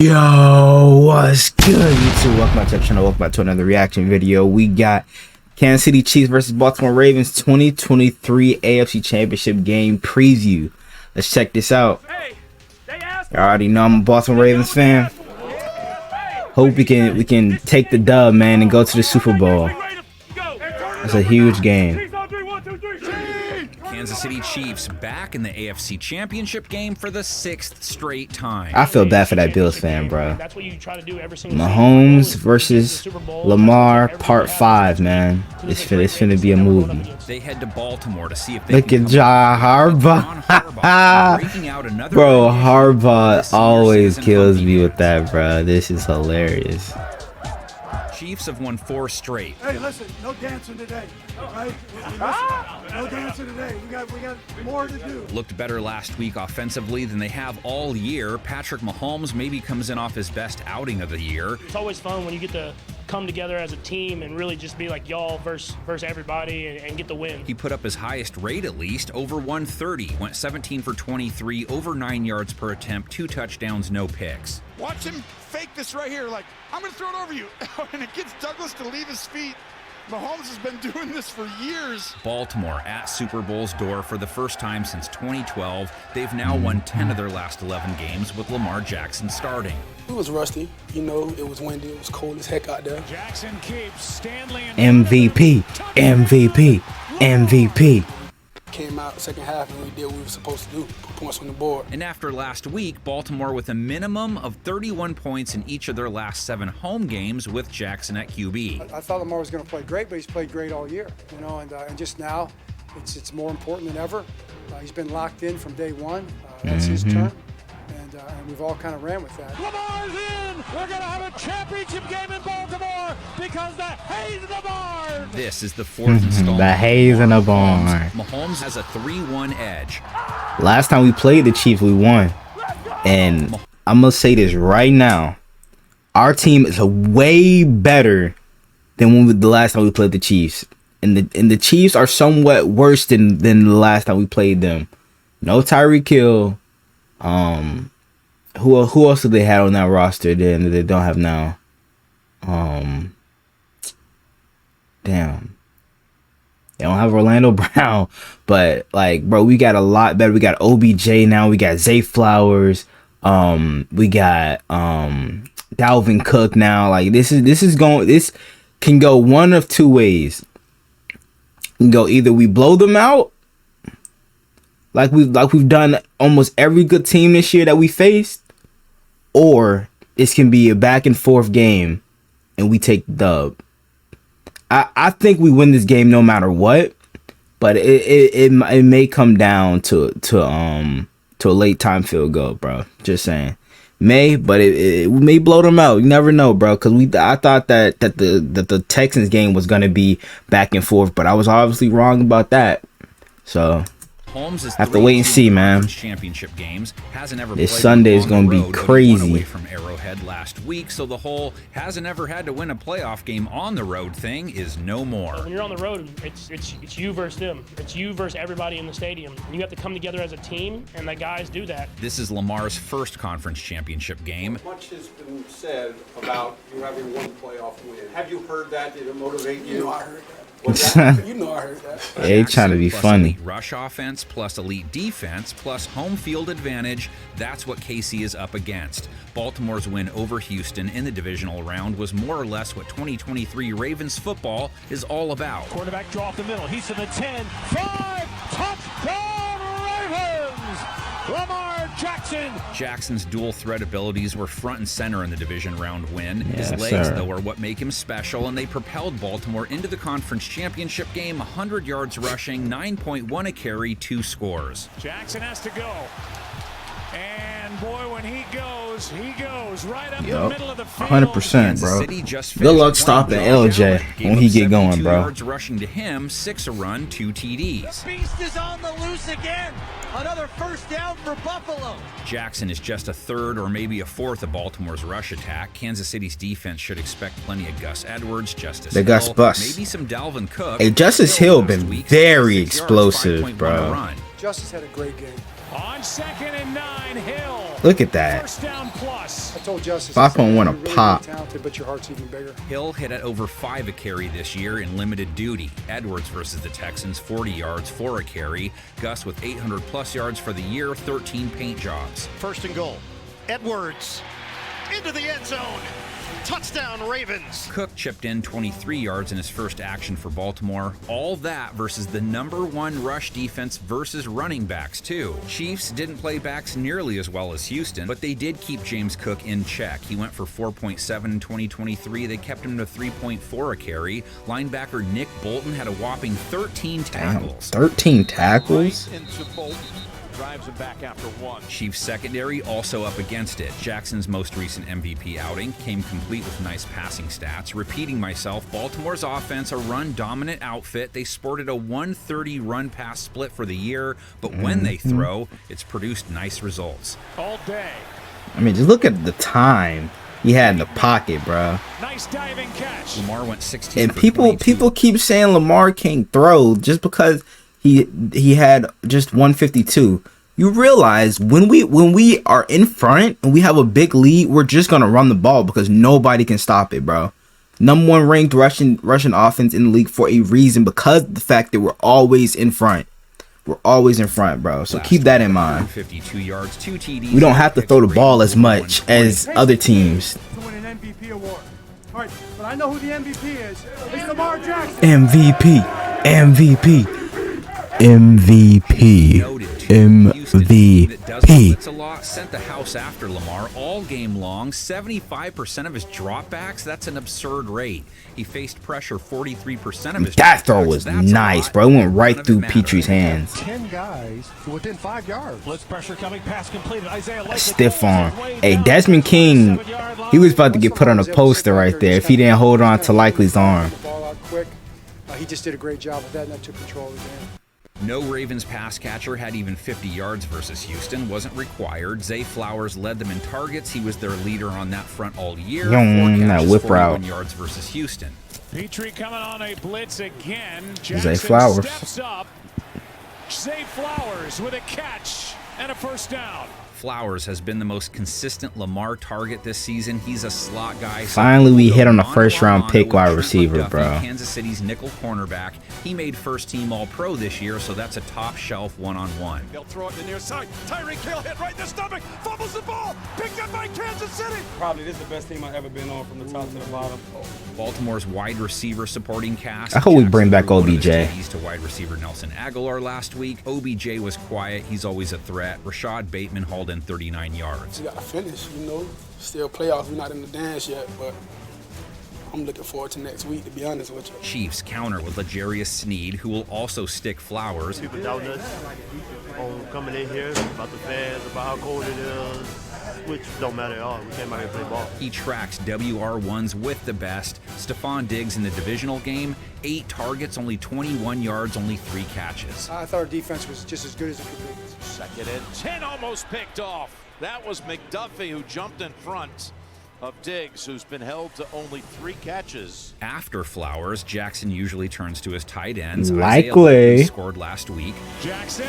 Yo, what's good, YouTube? Welcome back to the channel. Welcome back to another reaction video. We got Kansas City Chiefs versus Baltimore Ravens 2023 AFC Championship game preview. Let's check this out. You already know I'm a Baltimore Ravens fan. Hope we can take the dub, man, and go to the Super Bowl. It's a huge game. Kansas City Chiefs back in the AFC Championship game for the 6th straight time. I feel bad for that Bills fan, bro. That's what you try to do every single Mahomes versus Lamar Part 5, man. It's finna be a movie. They head to Baltimore to see if they Look at Harbaugh. Bro, Harbaugh always kills me with that, bro. This is hilarious. Chiefs have won 4 straight. Hey, listen, no dancing today, right? No dancing today. We got more to do. Looked better last week offensively than they have all year. Patrick Mahomes maybe comes in off his best outing of the year. It's always fun when you get to come together as a team and really just be like y'all versus everybody and get the win. He put up his highest rate, at least, over 130. Went 17 for 23, over 9 yards per attempt, 2 touchdowns, no picks. Watch him fake this right here, like, I'm going to throw it over you. And it gets Douglas to leave his feet. Mahomes has been doing this for years. Baltimore at Super Bowl's door for the first time since 2012. They've now won 10 of their last 11 games with Lamarjackson starting. It was rusty. You know, it was windy. It was cold as heck out there. Jackson keeps Stanley MVP, MVP, MVP. Came out second half and we did what we were supposed to do, put points on the board. And after last week, Baltimore with a minimum of 31 points in each of their last 7 home games with Jackson at QB. I thought Lamar was going to play great, but he's played great all year. You know, and just now, it's more important than ever. He's been locked in from day one. That's his turn, and we've all kind of ran with that. Lamar's in. We're going to have a championship game in Baltimore because the Hayes in the barn. This is the 4th installment. The Hayes in the barn. Mahomes has a 3-1 edge. Last time we played the Chiefs, we won. And I'm going to say this right now. Our team is way better than the last time we played the Chiefs. And the Chiefs are somewhat worse than the last time we played them. No Tyreek Hill. Who else do they have on that roster then that they don't have now? Damn. They don't have Orlando Brown, but like, bro, we got a lot better. We got OBJ now. We got Zay Flowers. We got Dalvin Cook now. Like this can go one of two ways. It can go either we blow them out, like we've done almost every good team this year that we faced, or it can be a back and forth game and we take the dub. I think we win this game no matter what, but it may come down to a late time field goal, bro. Just saying, but it may blow them out. You never know, bro. Because I thought that the Texans game was gonna be back and forth, but I was obviously wrong about that. So Holmes is have to wait and see, man. Championship games hasn't ever. This Sunday is gonna be crazy. Away from Arrowhead last week, so the whole hasn't ever had to win a playoff game on the road thing is no more. When you're on the road, it's you versus them. It's you versus everybody in the stadium. And you have to come together as a team, and the guys do that. This is Lamar's first conference championship game. Much has been said about you having one playoff win. Have you heard that? Did it motivate you? You know I heard that. You know I heard that. They trying to be funny. Rush offense plus elite defense plus home field advantage. That's what KC is up against. Baltimore's win over Houston in the divisional round was more or less what 2023 Ravens football is all about. Quarterback draw up the middle. He's in the 10. 5. Touchdown Ravens. Lamar Jackson. Jackson's dual threat abilities were front and center in the division round win. Yes, His legs, sir, though, are what make him special, and they propelled Baltimore into the conference championship game, 100 yards rushing, 9.1 a carry, 2 scores. Jackson has to go. And boy, when he goes right up the middle of the field. 100%, bro. City just Good luck stopping LJ when he get going, bro. Yards rushing to him, 6 a run, 2 TDs. The beast is on the loose again. Another first down for Buffalo. Jackson is just a third or maybe a fourth of Baltimore's rush attack. Kansas City's defense should expect plenty of Gus Edwards, Justice Hill, Gus Bus. maybe some Dalvin Cook. Hey, Justice Hill been very explosive, bro. Justice had a great game. On 2nd and 9, Hill. Look at that. First down plus. I told Justice. 5.1 a you're really, pop. Really talented, but your heart's even bigger. Hill hit at over 5 a carry this year in limited duty. Edwards versus the Texans, 40 yards, 4 a carry. Gus with 800-plus yards for the year, 13 paint jobs. First and goal. Edwards into the end zone. Touchdown, Ravens. Cook chipped in 23 yards in his first action for Baltimore. All that versus the #1 rush defense versus running backs, too. Chiefs didn't play backs nearly as well as Houston, but they did keep James Cook in check. He went for 4.7 in 2023. They kept him to 3.4 a carry. Linebacker Nick Bolton had a whopping 13 tackles. Damn, 13 tackles? Right into Bolton. Drives him back after 1. Chiefs secondary also up against it. Jackson's most recent MVP outing came complete with nice passing stats. Repeating myself, Baltimore's offense, a run-dominant outfit. They sported a 130 run-pass split for the year, but when they throw, it's produced nice results. All day. I mean, just look at the time he had in the pocket, bro. Nice diving catch. Lamar went 16 And for people 22. keep saying Lamar can't throw just because he had just 152. You realize when we are in front and we have a big lead, we're just gonna run the ball because nobody can stop it, bro. #1 ranked rushing offense in the league for a reason, because of the fact that we're always in front. We're always in front, bro. So keep that in mind. 52 yards, 2 TDs. We don't have to throw the ball as much as other teams. To win an MVP award. All right, but I know who the MVP is. It's lamarjackson. MVP. It's a lot. Sent the house after Lamar all game long. 75% of his dropbacks. That's an absurd rate. He faced pressure 43% of his. That throw was nice, bro. It went right through Petrie's hands. 10 guys within 5 yards. Blitz pressure coming, pass completed. Isaiah A stiff arm. Hey, Desmond King, he was about to get put on a poster right there if he didn't hold on to Likely's arm. The ball out quick. He just did a great job with that, and that took control of the game. No Ravens pass catcher had even 50 yards versus Houston. Wasn't required. Zay Flowers led them in targets. He was their leader on that front all year. 4 catches, whip 41 route. yards versus Houston. Petrie coming on a blitz again. Zay Jackson Flowers. steps up. Zay Flowers with a catch and a first down. Flowers has been the most consistent Lamar target this season. He's a slot guy. Finally, we hit on a first-round pick wide receiver, bro. Kansas City's nickel cornerback. He made first-team All-Pro this year, so that's a top-shelf one-on-one. They'll throw it to the near side. Tyreek Hill hit right in the stomach. Fumbles the ball. Picked up by Kansas City. Probably this is the best team I've ever been on from the top to the bottom. Baltimore's wide receiver supporting cast. I hope we bring back Jackson threw one of his OBJ. TDs to wide receiver Nelson Aguilar last week. OBJ was quiet. He's always a threat. Rashad Bateman hauled in 39 yards. You got to finish, you know. Still playoffs. We're not in the dance yet, but I'm looking forward to next week, to be honest with you. Chiefs counter with L'Jarius Sneed, who will also stick Flowers. People doubting us on coming in here, about the fans, about how cold it is, which don't matter at all. We came out here to play ball. He tracks WR1s with the best. Stephon Diggs in the divisional game, 8 targets, only 21 yards, only 3 catches. I thought our defense was just as good as it could be. 2nd and 10, almost picked off. That was McDuffie who jumped in front of Diggs, who's been held to only 3 catches. After Flowers, Jackson usually turns to his tight ends. Likely. Isaiah scored last week. Jackson,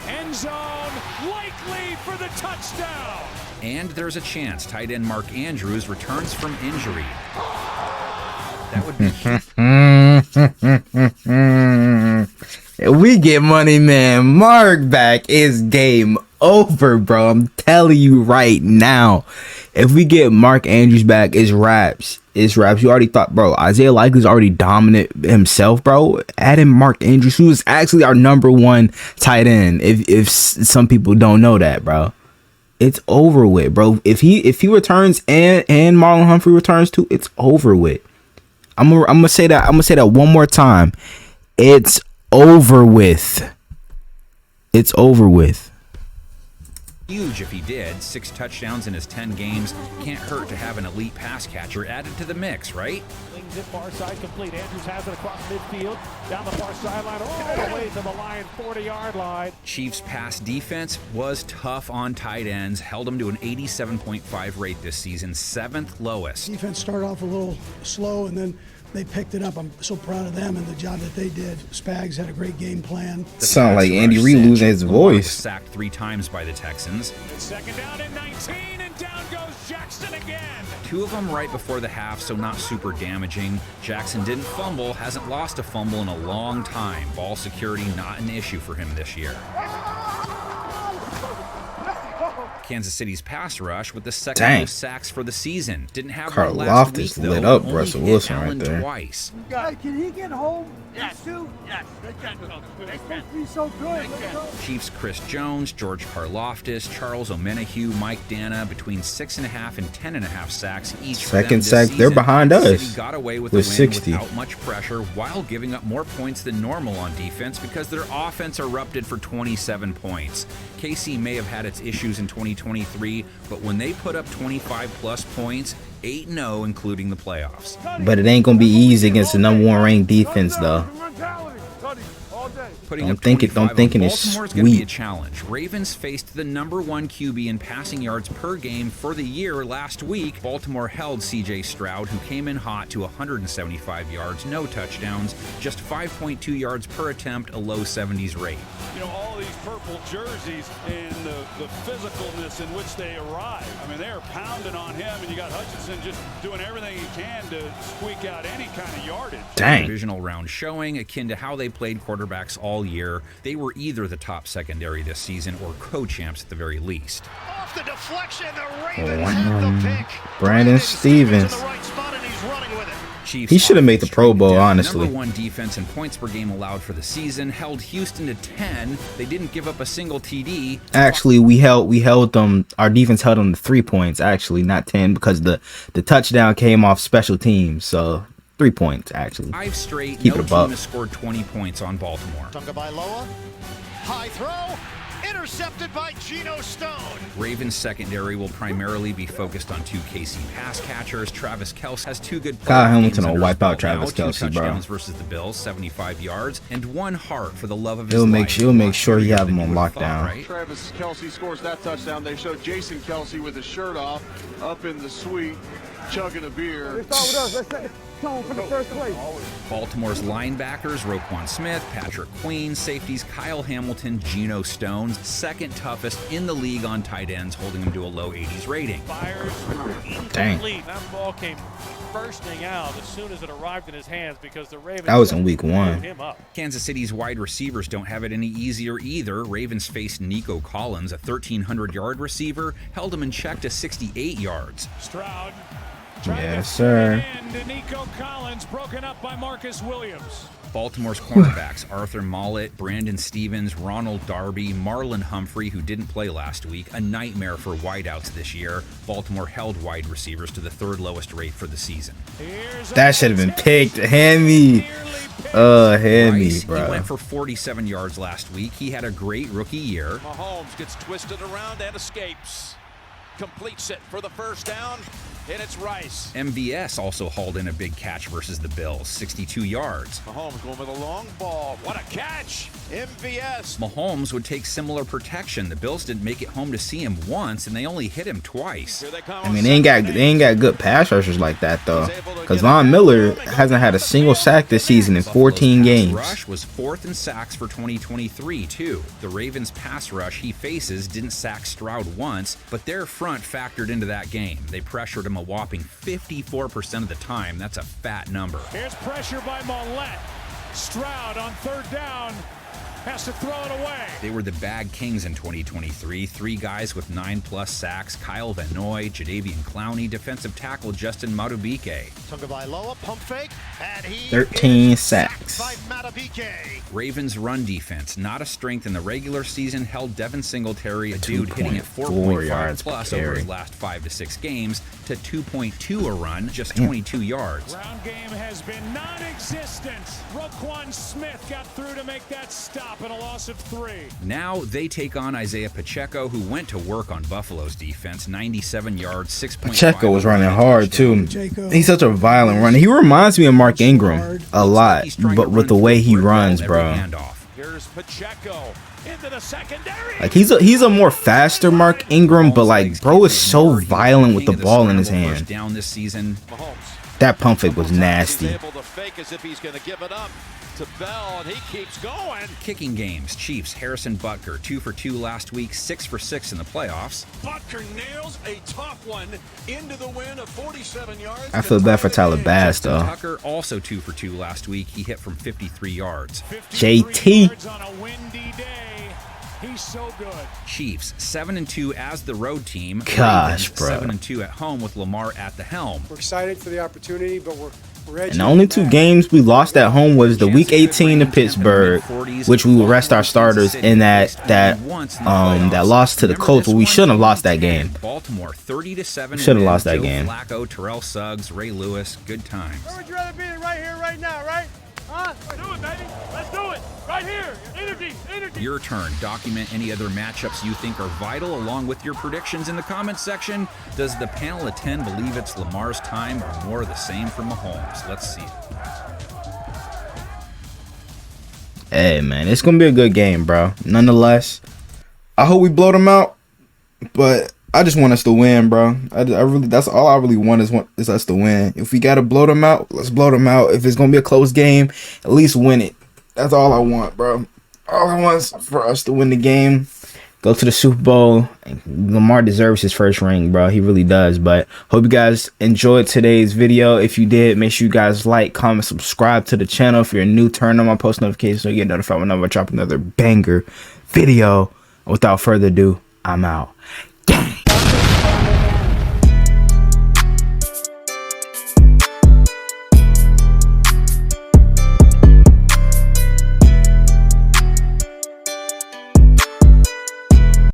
end zone, Likely for the touchdown. And there's a chance tight end Mark Andrews returns from injury. That would be huge. If we get money, man, Mark back is game over, bro. I'm telling you right now. If we get Mark Andrews back, it's raps. It's raps. You already thought, bro, Isaiah Likely's already dominant himself, bro. Add in Mark Andrews, who is actually our #1 tight end. If some people don't know that, bro. It's over with, bro. If he returns and Marlon Humphrey returns too, it's over with. I'm gonna say that one more time. It's over with. It's over with. Huge if he did. 6 touchdowns in his 10 games. Can't hurt to have an elite pass catcher added to the mix, right? Wings it far side complete. Andrews has it across midfield. Down the far sideline, all the way to the line, 40-yard line. Chiefs pass defense was tough on tight ends. Held them to an 87.5 rate this season, 7th lowest. Defense started off a little slow, and then they picked it up. I'm so proud of them and the job that they did. Spags had a great game plan. Sound like Andy Reid losing his voice. Sacked 3 times by the Texans. Second down and 19, and down goes Jackson again. 2 of them right before the half, so not super damaging. Jackson didn't fumble, hasn't lost a fumble in a long time. Ball security not an issue for him this year. Kansas City's pass rush with the second most sacks for the season. Didn't have one last week, though. Lit up Russell Wilson right there. Twice. Hey, can he get home? Yes. Yes. They can. They can. He's so good. Chiefs Chris Jones, George Karlaftis, Charles Omenihu, Mike Dana between 6.5 and 10.5 sacks each. Second sack, they're behind us. City got away with with the win 60 without much pressure while giving up more points than normal on defense because their offense erupted for 27 points. KC may have had its issues in 2023, but when they put up 25 plus points, 8-0 including the playoffs. But it ain't gonna be easy against the #1 ranked defense though. Don't think it's Baltimore's gonna be a sweet. challenge. Ravens faced the #1 QB in passing yards per game for the year last week. Baltimore held CJ Stroud, who came in hot, to 175 yards, no touchdowns, just 5.2 yards per attempt, a low 70s rate. You know, all these purple jerseys and the physicalness in which they arrive. I mean, they are pounding on him, and you got Hutchinson just doing everything he can to squeak out any kind of yardage. Dang. Divisional round showing, akin to how they played quarterbacks all year. They were either the top secondary this season or co-champs at the very least. Off the deflection, the Ravens have the pick. Brandon Stevens. In the right spot, and he's running with it. He should have made the Pro Bowl, honestly. #1 defense in points per game allowed for the season, held Houston to 10. They didn't give up a single TD. Actually, we held them. Our defense held them to 3 points. Actually, not 10 because the touchdown came off special teams. So 3 points actually. 5 straight. Keep No it team above. has scored 20 points on Baltimore. Tagovailoa, high throw, intercepted by Geno Stone. Ravens secondary will primarily be focused on 2 KC pass catchers. Travis Kelce has 2 good Kyle playoff Hamilton games will wipe under out his belt Travis now, 2 Kelce, bro. touchdowns versus the Bills, 75 yards, and 1 heart for the love of his He'll life. make sure he have him on lockdown. Right? Travis Kelce scores that touchdown. They show Jason Kelce with his shirt off, up in the suite, chugging a beer. For the first place. Baltimore's linebackers, Roquan Smith, Patrick Queen, safeties Kyle Hamilton, Geno Stones, second toughest in the league on tight ends, holding him to a low 80s rating. Fires Dang. incomplete. That ball came bursting out as soon as it arrived in his hands because the Ravens That was in week 1. him up. Kansas City's wide receivers don't have it any easier either. Ravens faced Nico Collins, a 1,300-yard receiver, held him in check to 68 yards. Stroud. Yes, sir. And Nico Collins broken up by Marcus Williams. Baltimore's cornerbacks, Arthur Mollett, Brandon Stevens, Ronald Darby, Marlon Humphrey, who didn't play last week, a nightmare for wideouts this year. Baltimore held wide receivers to the 3rd lowest rate for the season. That should have been picked. Hand me. Hand me, Rice, bro. He went for 47 yards last week. He had a great rookie year. Mahomes gets twisted around and escapes. Completes it for the first down, and it's Rice. MVS also hauled in a big catch versus the Bills, 62 yards. Mahomes going with a long ball. What a catch! MVS. Mahomes would take similar protection. The Bills didn't make it home to see him once, and they only hit him twice. I mean, they ain't got good pass rushers like that though. Because Von Miller hasn't had a single sack this season in 14 games. Rush was 4th in sacks for 2023 too. The Ravens pass rush he faces didn't sack Stroud once, but their front factored into that game. They pressured him a whopping 54% of the time. That's a fat number. Here's pressure by Mollett. Stroud on 3rd down. Has to throw it away. They were the bag kings in 2023. 3 guys with 9+ sacks: Kyle Van Noy, Jadeveon Clowney, defensive tackle Justin Madubuike. Tagovailoa pump fake, and he 13 sacks. by Madubuike. Ravens run defense, not a strength in the regular season, held Devin Singletary, a dude hitting at 2.4 4.5 yards plus per over carry. his last 5 to 6 games, to 2.2 a run, just 22 yards. Ground game has been non-existent. Roquan Smith got through to make that stop and a loss of 3. Now they take on Isaiah Pacheco, who went to work on Buffalo's defense, 97 yards, 6.5. Pacheco was running hard too. He's such a violent runner. He reminds me of Mark Ingram a lot, but with the way he runs, bro. Here's Pacheco into the secondary. Like he's a more faster Mark Ingram, but like bro is so violent with the ball in his hand. Down this season. Mahomes That pump fake was nasty. He's able to fake as if he's going to give it up to Bell, and he keeps going. Kicking games, Chiefs, Harrison Butker, 2 for 2 last week, 6 for 6 in the playoffs. Butker nails a tough one into the win of 47 yards. I feel bad for Tyler Bass, though. Tucker, also 2 for 2 last week. He hit from 53 yards. JT. On a windy day. He's so good. Chiefs, 7-2 as the road team. Gosh, bro. 7-2 at home with Lamar at the helm. We're excited for the opportunity, but we're And the only 2 games we lost at home was the Week 18 to Pittsburgh, which we will rest our starters, and that loss to the Colts. But we shouldn't have lost that game. Baltimore 30-7. Should have lost that game. Flacco, Terrell Suggs, Ray Lewis, good times. Where would you rather be right here, right now, right? Huh? Let's do it, baby. Let's do it. Right here. Energy, energy. Your turn. Document any other matchups you think are vital along with your predictions in the comments section. Does the panel of 10 believe it's Lamar's time or more of the same for Mahomes? Let's see it. Hey, man, it's going to be a good game, bro. Nonetheless, I hope we blow them out, but I just want us to win, bro. That's all I really want is us to win. If we got to blow them out, let's blow them out. If it's going to be a close game, at least win it. That's all I want, bro. All I want is for us to win the game, go to the Super Bowl. Lamar deserves his first ring, bro. He really does. But hope you guys enjoyed today's video. If you did, make sure you guys like, comment, subscribe to the channel. If you're new, turn on my post notifications so you get notified whenever I drop another banger video. Without further ado, I'm out.